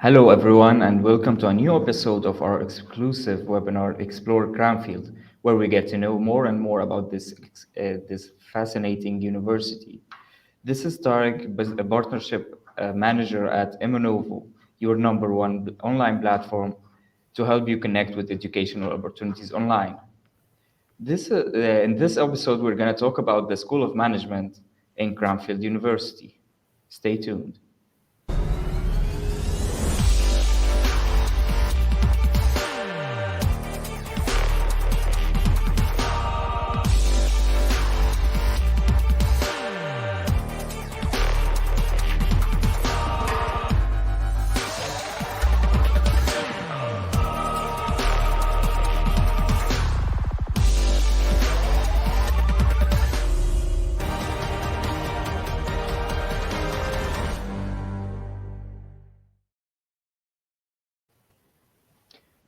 Hello, everyone, and welcome to a new episode of our exclusive webinar, Explore Cranfield, where we get to know more and more about this fascinating university. This is Tarek, a partnership manager at Immunovo, your number one online platform to help you connect with educational opportunities online. In this episode, we're going to talk about the School of Management in Cranfield University. Stay tuned.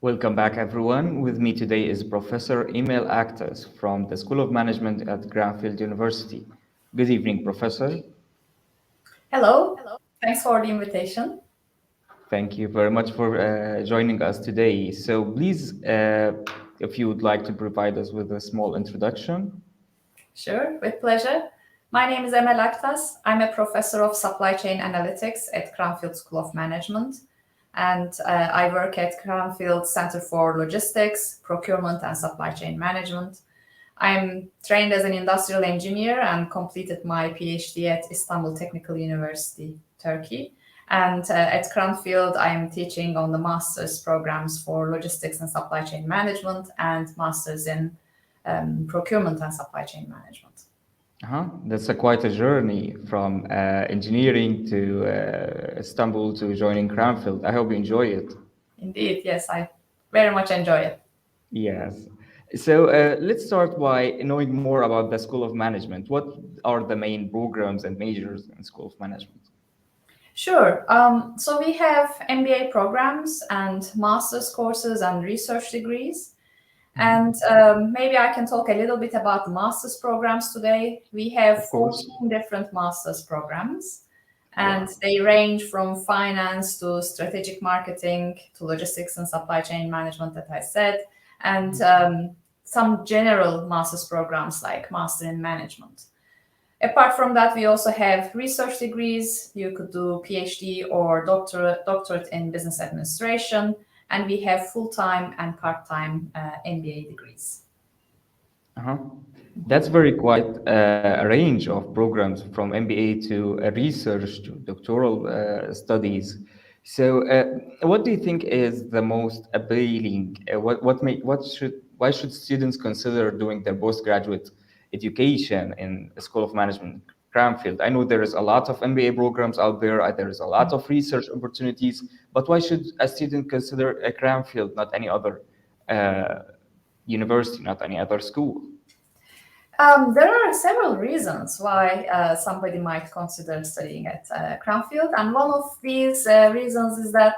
Welcome back, everyone. With me today is Professor Emel Aktas from the School of Management at Cranfield University. Good evening, Professor. Hello, thanks for the invitation. Thank you very much for joining us today. So please, if you would like to provide us with a small introduction. Sure, with pleasure. My name is Emel Aktas. I'm a professor of supply chain analytics at Cranfield School of Management, and I work at Cranfield Center for Logistics, Procurement, and Supply Chain Management. I'm trained as an industrial engineer and completed my PhD at Istanbul Technical University, Turkey. And at Cranfield, I'm teaching on the master's programs for logistics and supply chain management and master's in procurement and supply chain management. That's quite a journey from engineering to Istanbul to joining Cranfield. I hope you enjoy it. Indeed, yes, I very much enjoy it. Yes. So let's start by knowing more about the School of Management. What are the main programs and majors in School of Management? Sure. So we have MBA programs and master's courses and research degrees. And maybe I can talk a little bit about the master's programs today. We have 14 different master's programs, and they range from finance to strategic marketing to logistics and supply chain management, that I said, and some general master's programs like master in management. Apart from that, we also have research degrees. You could do PhD or doctorate in business administration. And we have full-time and part-time MBA degrees. That's very quite a range of programs from MBA to research to doctoral studies. So, what do you think is the most appealing? Why should students consider doing their postgraduate education in the School of Management, Cranfield? I know there is a lot of MBA programs out there. There is a lot of research opportunities. But why should a student consider a Cranfield, not any other university, not any other school? There are several reasons why somebody might consider studying at Cranfield. And one of these reasons is that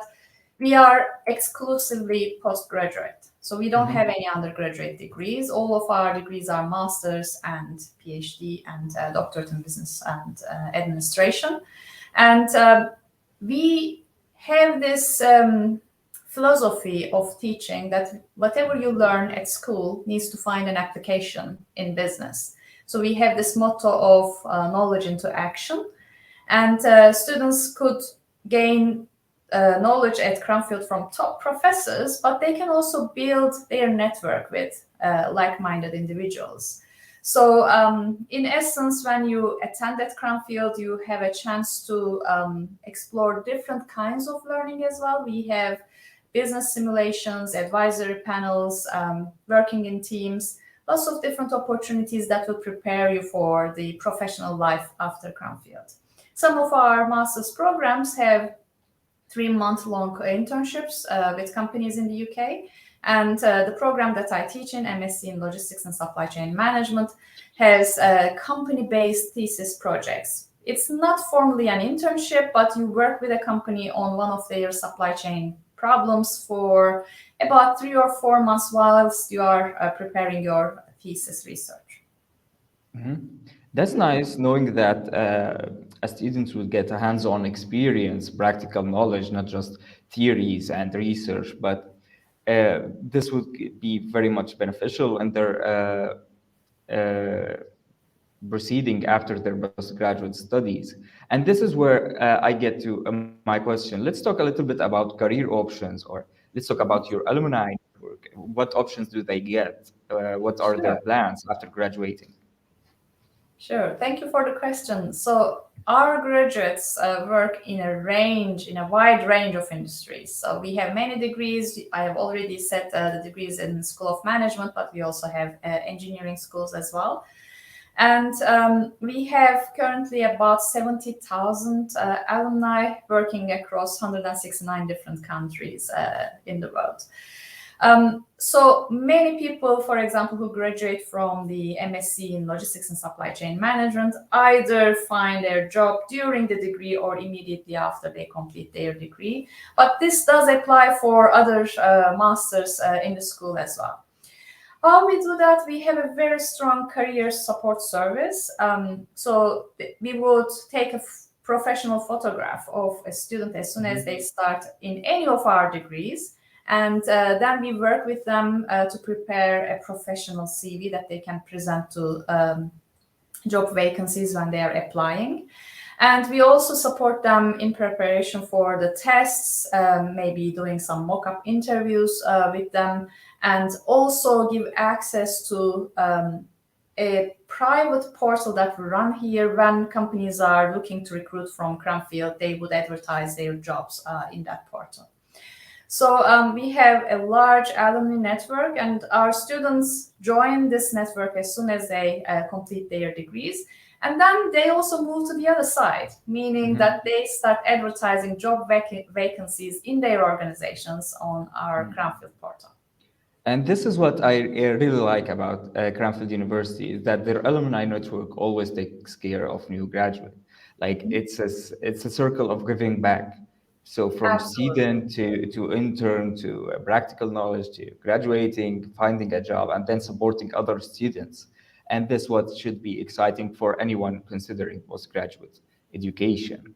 we are exclusively postgraduate. So we don't have any undergraduate degrees. All of our degrees are master's and PhD and doctorate in business and administration. And we have this philosophy of teaching that whatever you learn at school needs to find an application in business. So we have this motto of knowledge into action, and students could gain knowledge at Cranfield from top professors, but they can also build their network with like-minded individuals. So in essence, when you attend at Cranfield, you have a chance to explore different kinds of learning as well. We have business simulations, advisory panels, working in teams, lots of different opportunities that will prepare you for the professional life after Cranfield. Some of our master's programs have 3-month-long internships with companies in the UK. And the program that I teach in, MSc in Logistics and Supply Chain Management, has company-based thesis projects. It's not formally an internship, but you work with a company on one of their supply chain problems for about 3 or 4 months whilst you are preparing your thesis research. That's nice knowing that students would get a hands-on experience, practical knowledge, not just theories and research, but this would be very much beneficial in their proceeding after their postgraduate studies. And this is where I get to my question. Let's talk a little bit about career options, or let's talk about your alumni network. What options do they get? What are their Sure. plans after graduating? Sure. Thank you for the question. So our graduates work in a wide range of industries. So we have many degrees. I have already said the degrees in School of Management, but we also have engineering schools as well. And we have currently about 70,000 alumni working across 169 different countries in the world. So many people, for example, who graduate from the MSc in Logistics and Supply Chain Management, either find their job during the degree or immediately after they complete their degree. But this does apply for other masters in the school as well. How we do that? We have a very strong career support service. So we would take a professional photograph of a student as soon as they start in any of our degrees. And then we work with them to prepare a professional CV that they can present to job vacancies when they are applying. And we also support them in preparation for the tests, maybe doing some mock-up interviews with them, and also give access to a private portal that we run here. When companies are looking to recruit from Cranfield, they would advertise their jobs in that portal. So we have a large alumni network, and our students join this network as soon as they complete their degrees. And then they also move to the other side, meaning that they start advertising job vacancies in their organizations on our Cranfield portal. And this is what I really like about Cranfield University, is that their alumni network always takes care of new graduates. Like it's a circle of giving back. So from Absolutely. student to intern to practical knowledge to graduating, finding a job, and then supporting other students. And this what should be exciting for anyone considering postgraduate education.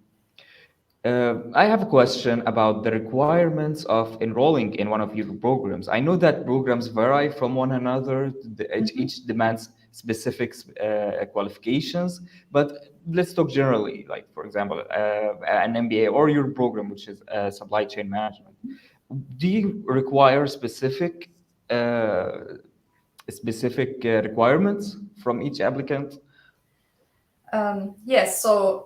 I have a question about the requirements of enrolling in one of your programs. I know that programs vary from one another. Each demands specific qualifications, but let's talk generally. Like, for example, an MBA or your program, which is supply chain management. Do you require specific requirements from each applicant? Yes, so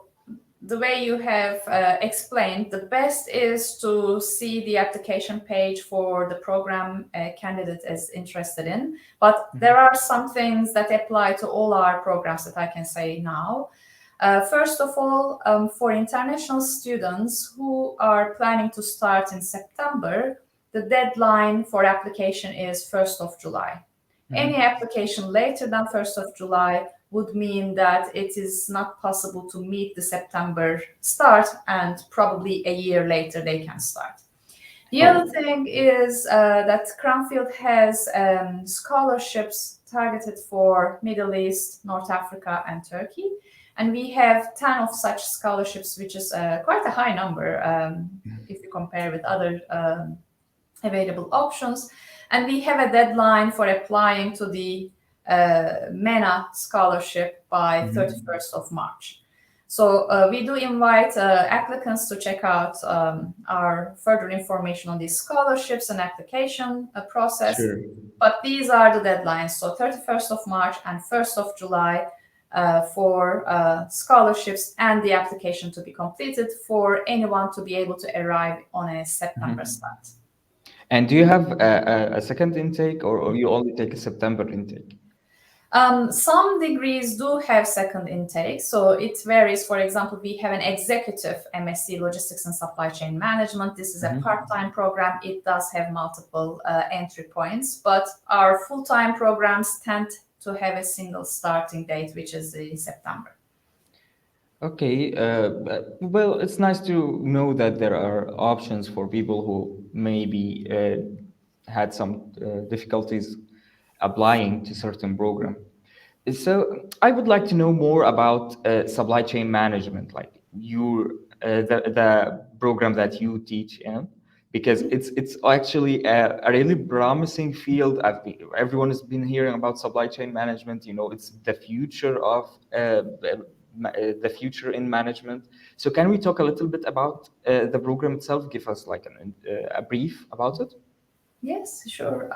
the way you have explained, the best is to see the application page for the program a candidate is interested in. But there are some things that apply to all our programs that I can say now. First of all, for international students who are planning to start in September, the deadline for application is 1st of July. Any application later than 1st of July would mean that it is not possible to meet the September start, and probably a year later they can start. The other thing is that Cranfield has scholarships targeted for Middle East, North Africa, and Turkey. And we have 10 of such scholarships, which is quite a high number if you compare with other available options. And we have a deadline for applying to the MENA scholarship by 31st of March. So we do invite applicants to check out our further information on these scholarships and application process. Sure. But these are the deadlines. So 31st of March and 1st of July for scholarships and the application to be completed for anyone to be able to arrive on a September start. And do you have a second intake, or you only take a September intake? Some degrees do have second intake, so it varies. For example, we have an executive MSc Logistics and Supply Chain Management. This is a part-time program. It does have multiple entry points, but our full-time programs tend to have a single starting date, which is in September. Okay, well, it's nice to know that there are options for people who maybe had some difficulties applying to certain program. So I would like to know more about supply chain management, like the program that you teach in, because it's actually a really promising field. Everyone has been hearing about supply chain management. You know, it's the future of the future in management. So can we talk a little bit about the program itself? Give us like a brief about it. Yes, sure.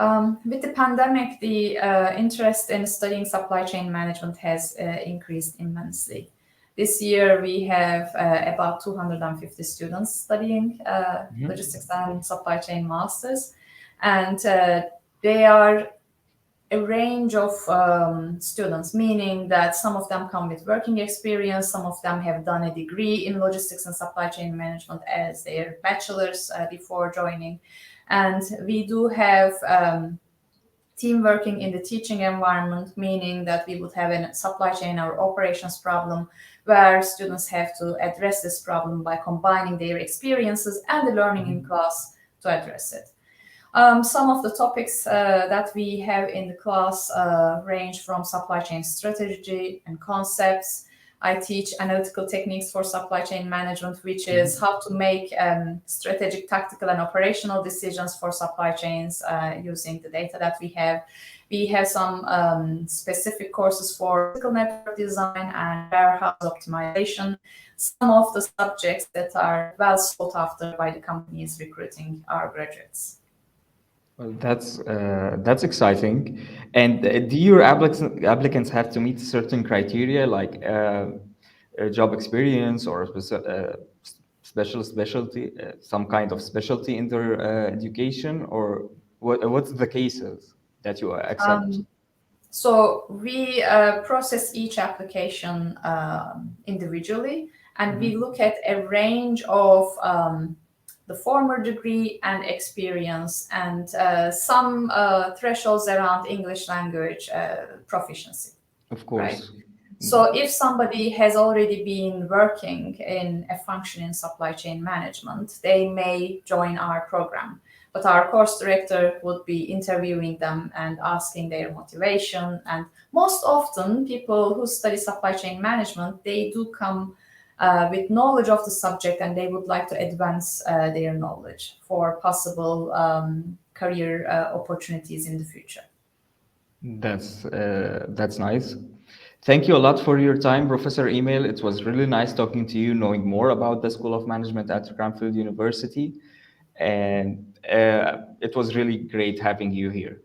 With the pandemic, the interest in studying supply chain management has increased immensely. This year, we have about 250 students studying Mhm. logistics and supply chain masters, and they are a range of students, meaning that some of them come with working experience, some of them have done a degree in logistics and supply chain management as their bachelor's before joining. And we do have team working in the teaching environment, meaning that we would have a supply chain or operations problem where students have to address this problem by combining their experiences and the learning in class to address it. Some of the topics that we have in the class range from supply chain strategy and concepts. I teach analytical techniques for supply chain management, which is how to make strategic, tactical, and operational decisions for supply chains using the data that we have. We have some specific courses for physical network design and warehouse optimization, some of the subjects that are well sought after by the companies recruiting our graduates. Well, that's exciting. And do your applicants have to meet certain criteria, like job experience or specialty, some kind of specialty in their education, or what's the cases that you accept? Um, So we process each application individually, and we Mhm. look at a range of the former degree and experience, and some thresholds around English language proficiency, Of right? course. So if somebody has already been working in a function in supply chain management, they may join our program. But our course director would be interviewing them and asking their motivation. And most often, people who study supply chain management, they do come with knowledge of the subject and they would like to advance their knowledge for possible career opportunities in the future. That's nice. Thank you a lot for your time, Professor Emil. It was really nice talking to you, knowing more about the School of Management at Cranfield University, and it was really great having you here.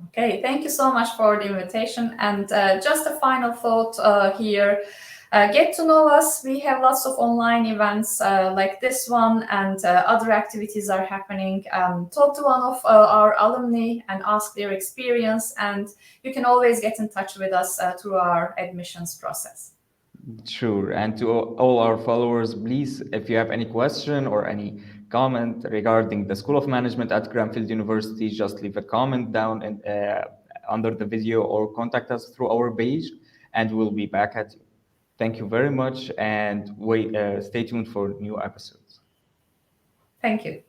Okay, thank you so much for the invitation. And just a final thought here. Get to know us. We have lots of online events like this one, and other activities are happening. Talk to one of our alumni and ask their experience, and you can always get in touch with us through our admissions process. Sure. And to all our followers, please, if you have any question or any comment regarding the School of Management at Cranfield University, just leave a comment down and under the video or contact us through our page, and we'll be back at you. Thank you very much, and stay tuned for new episodes. Thank you.